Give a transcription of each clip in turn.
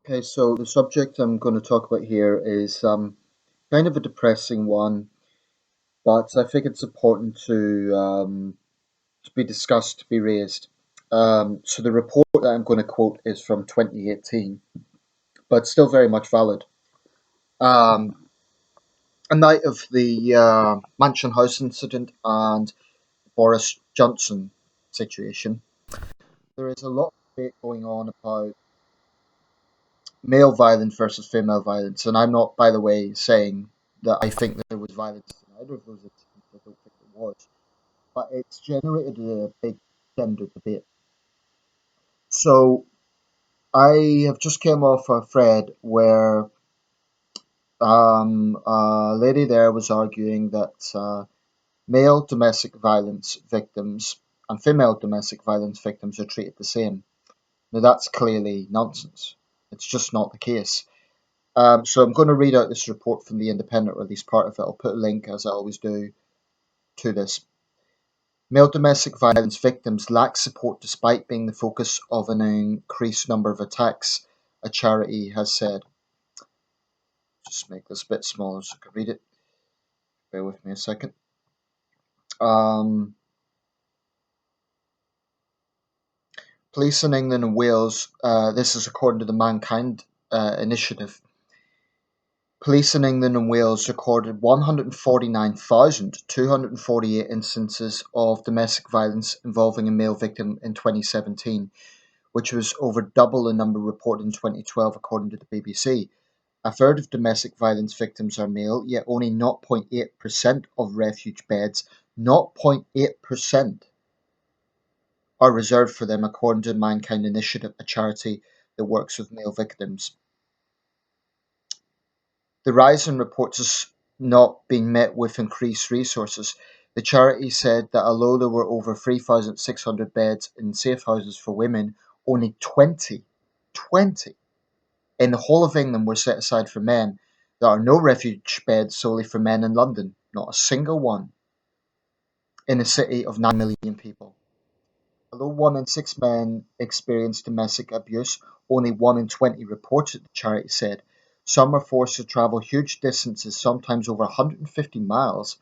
Okay, so the subject I'm going to talk about here is kind of a depressing one, but I think it's important to be discussed, to be raised. So the report that I'm going to quote is from 2018, but still very much valid. Um, a night of the Mansion House incident and Boris Johnson situation. There is a lot of debate going on about male violence versus female violence, and I'm not, by the way, saying that I think that there was violence in either of those incidents. I don't think there was, but it's generated a big gender debate. So I have just came off a thread where a lady there was arguing that male domestic violence victims and female domestic violence victims are treated the same. Now that's clearly nonsense. It's just not the case. So I'm going to read out this report from the Independent, or at least part of it. I'll put a link, as I always do, to this. Male domestic violence victims lack support despite being the focus of an increased number of attacks, a charity has said. Just make this a bit smaller so I can read it. Bear with me a second. Um, Police in England and Wales, this is according to the Mankind Initiative. Police in England and Wales recorded 149,248 instances of domestic violence involving a male victim in 2017, which was over double the number reported in 2012, according to the BBC. A third of domestic violence victims are male, yet only 0.8% of refuge beds, 0.8%, are reserved for them, according to Mankind Initiative, a charity that works with male victims. The rise in reports has not been met with increased resources. The charity said that although there were over 3,600 beds in safe houses for women, only 20 in the whole of England were set aside for men. There are no refuge beds solely for men in London, not a single one, in a city of 9 million people. Although 1 in 6 men experience domestic abuse, only 1 in 20 report it, the charity said. Some are forced to travel huge distances, sometimes over 150 miles,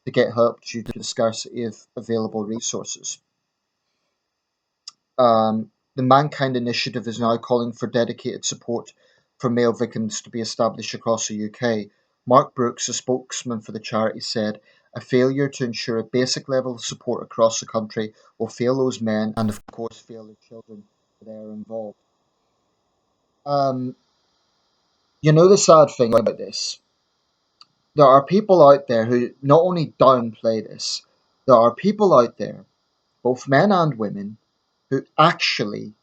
to get help due to the scarcity of available resources. The Mankind Initiative is now calling for dedicated support for male victims to be established across the UK. Mark Brooks, a spokesman for the charity, said, "A failure to ensure a basic level of support across the country will fail those men and, of course, fail the children that are involved." Um, the sad thing about this, there are people out there who not only downplay this, there are people out there, both men and women, who actually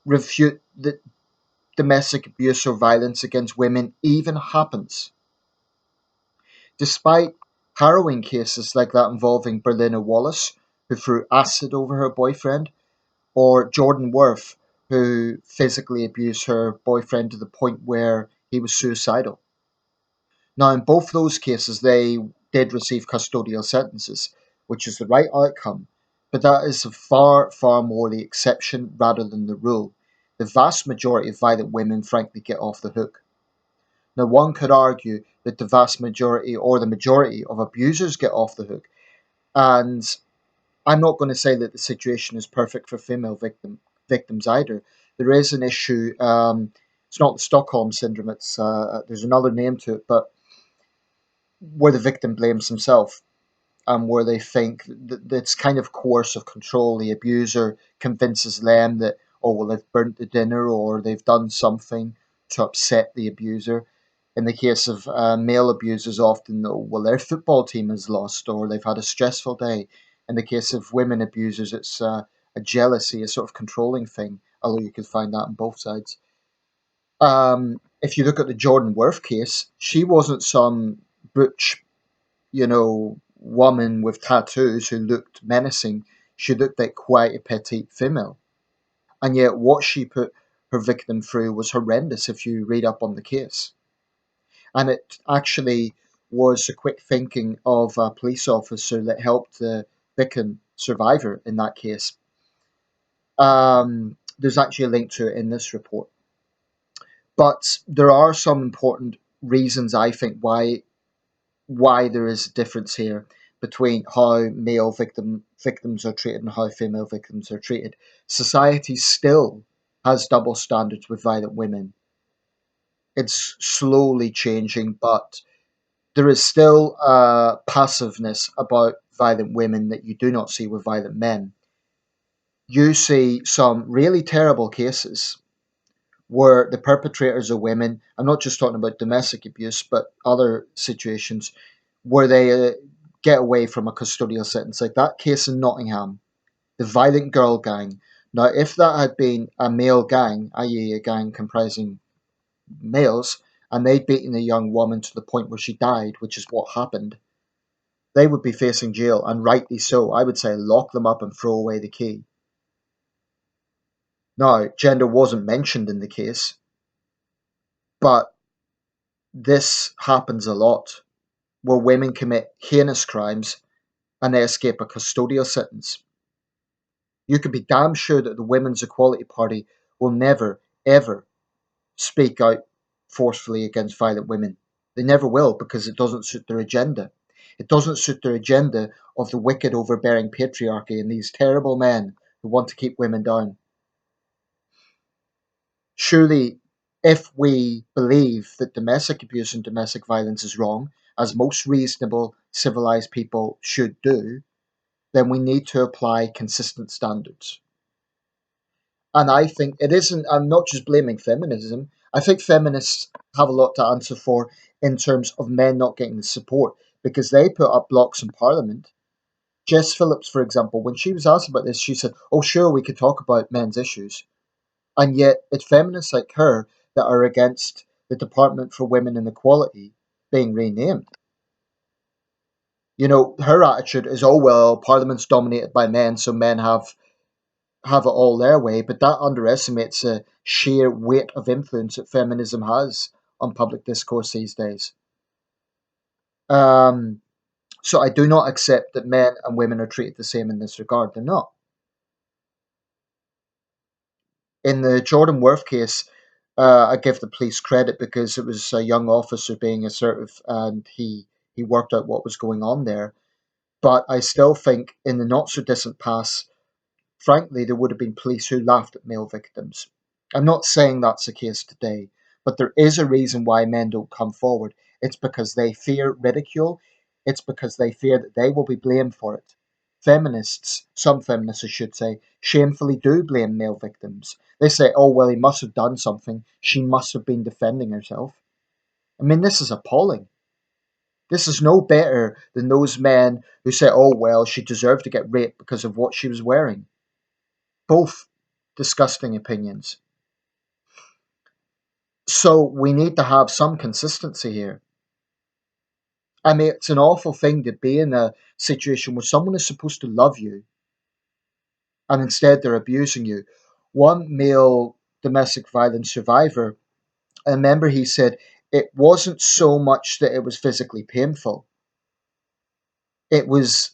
refute that domestic abuse or violence against women even happens, despite harrowing cases like that involving Berlinah Wallace, who threw acid over her boyfriend, or Jordan Worth, who physically abused her boyfriend to the point where he was suicidal. Now, in both those cases, they did receive custodial sentences, which is the right outcome, but that is far, far more the exception rather than the rule. The vast majority of violent women, frankly, get off the hook. Now, one could argue that the vast majority or the majority of abusers get off the hook. And I'm not going to say that the situation is perfect for female victims either. There is an issue. It's not the Stockholm syndrome. It's there's another name to it, but where the victim blames himself and where they think that it's kind of coercive control. The abuser convinces them that, oh, well, they've burnt the dinner or they've done something to upset the abuser. In the case of male abusers, often, oh, well, their football team has lost or they've had a stressful day. In the case of women abusers, it's a jealousy, a sort of controlling thing, although you could find that on both sides. If you look at the Jordan Worth case, she wasn't some butch, woman with tattoos who looked menacing. She looked like quite a petite female. And yet, what she put her victim through was horrendous if you read up on the case. And it actually was the quick thinking of a police officer that helped the victim survivor in that case. There's actually a link to it in this report. But there are some important reasons, I think, why there is a difference here between how male victims are treated and how female victims are treated. Society still has double standards with violent women. It's slowly changing, but there is still a passiveness about violent women that you do not see with violent men. You see some really terrible cases where the perpetrators are women. I'm not just talking about domestic abuse, but other situations where they get away from a custodial sentence, like that case in Nottingham, the violent girl gang. Now, if that had been a male gang, i.e., a gang comprising males, and they'd beaten a young woman to the point where she died, which is what happened, they would be facing jail, and rightly so. I would say lock them up and throw away the key. Now, gender wasn't mentioned in the case, but this happens a lot where women commit heinous crimes and they escape a custodial sentence. You can be damn sure that the Women's Equality Party will never, ever speak out forcefully against violent women. They never will because it doesn't suit their agenda. It doesn't suit their agenda of the wicked, overbearing patriarchy and these terrible men who want to keep women down. Surely, if we believe that domestic abuse and domestic violence is wrong, as most reasonable, civilized people should do, then we need to apply consistent standards. And I think it isn't, I'm not just blaming feminism. I think feminists have a lot to answer for in terms of men not getting the support because they put up blocks in Parliament. Jess Phillips, for example, when she was asked about this, she said, oh, sure, we could talk about men's issues. And yet, it's feminists like her that are against the Department for Women and Equality being renamed. You know, her attitude is, oh, well, Parliament's dominated by men, so men have it all their way, but that underestimates the sheer weight of influence that feminism has on public discourse these days. Um, so I do not accept that men and women are treated the same in this regard. They're not. In the Jordan Worth case, I give the police credit because it was a young officer being assertive and he worked out what was going on there. But I still think in the not so distant past, frankly, there would have been police who laughed at male victims. I'm not saying that's the case today, but there is a reason why men don't come forward. It's because they fear ridicule. It's because they fear that they will be blamed for it. Feminists, some feminists I should say, shamefully do blame male victims. They say, oh, well, he must have done something. She must have been defending herself. I mean, this is appalling. This is no better than those men who say, oh, well, she deserved to get raped because of what she was wearing. Both disgusting opinions. So we need to have some consistency here. I mean, it's an awful thing to be in a situation where someone is supposed to love you and instead they're abusing you. One male domestic violence survivor, I remember he said it wasn't so much that it was physically painful, it was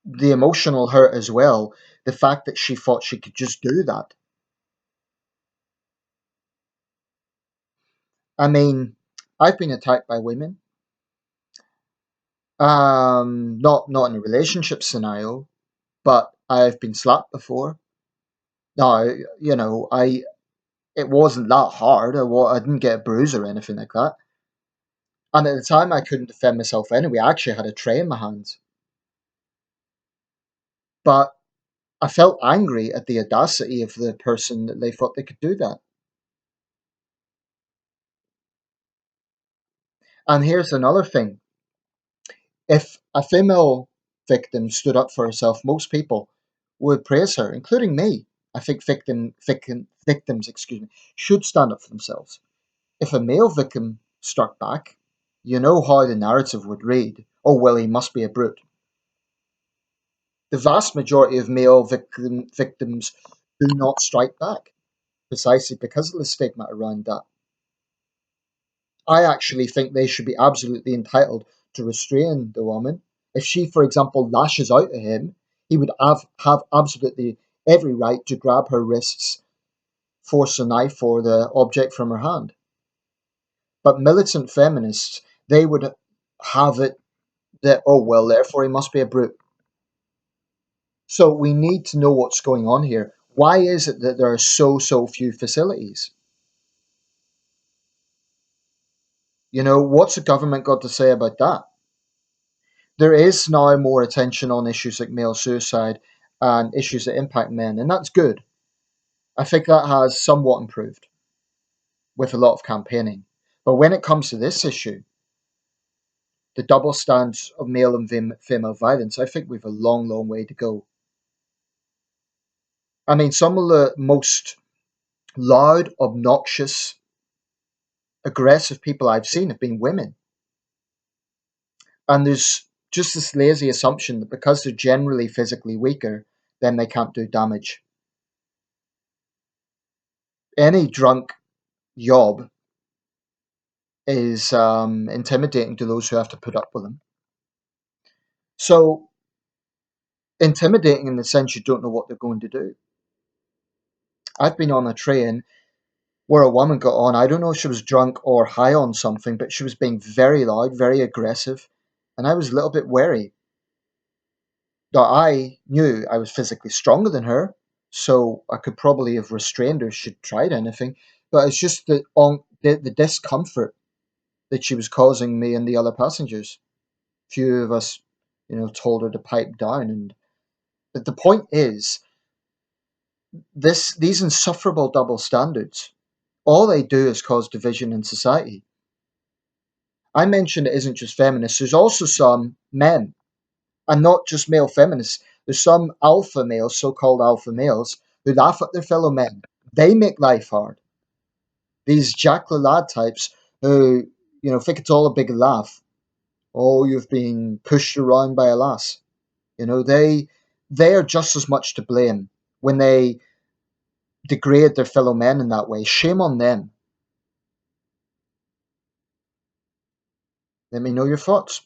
the emotional hurt as well. The fact that she thought she could just do that. I mean, I've been attacked by women. Not in a relationship scenario, but I've been slapped before. No, it wasn't that hard. I didn't get a bruise or anything like that. And at the time, I couldn't defend myself anyway. I actually had a tray in my hands, but I felt angry at the audacity of the person that they thought they could do that. And here's another thing: if a female victim stood up for herself, most people would praise her, including me. I think victims, excuse me, should stand up for themselves. If a male victim struck back, you know how the narrative would read. Oh, well, he must be a brute. The vast majority of male victims do not strike back, precisely because of the stigma around that. I actually think they should be absolutely entitled to restrain the woman. If she, for example, lashes out at him, he would have absolutely every right to grab her wrists, force a knife or the object from her hand. But militant feminists, they would have it that, oh, well, therefore he must be a brute. So we need to know what's going on here. Why is it that there are so few facilities? What's the government got to say about that? There is now more attention on issues like male suicide and issues that impact men, and that's good. I think that has somewhat improved with a lot of campaigning. But when it comes to this issue, the double standards of male and female violence, I think we've a long way to go. I mean, some of the most loud, obnoxious, aggressive people I've seen have been women. And there's just this lazy assumption that because they're generally physically weaker, then they can't do damage. Any drunk yob is intimidating to those who have to put up with them. So, intimidating in the sense you don't know what they're going to do. I've been on a train where a woman got on. I don't know if she was drunk or high on something, but she was being very loud, very aggressive, and I was a little bit wary. Now, I knew I was physically stronger than her, so I could probably have restrained her if she'd tried anything. But it's just the discomfort that she was causing me and the other passengers. Few of us, told her to pipe down. And but the point is, these insufferable double standards, all they do is cause division in society. I mentioned it isn't just feminists. There's also some men, and not just male feminists. There's some alpha males, so-called alpha males, who laugh at their fellow men. They make life hard. These Jack LaLad types who, think it's all a big laugh. Oh, you've been pushed around by a lass. They are just as much to blame when they degrade their fellow men in that way. Shame on them. Let me know your thoughts.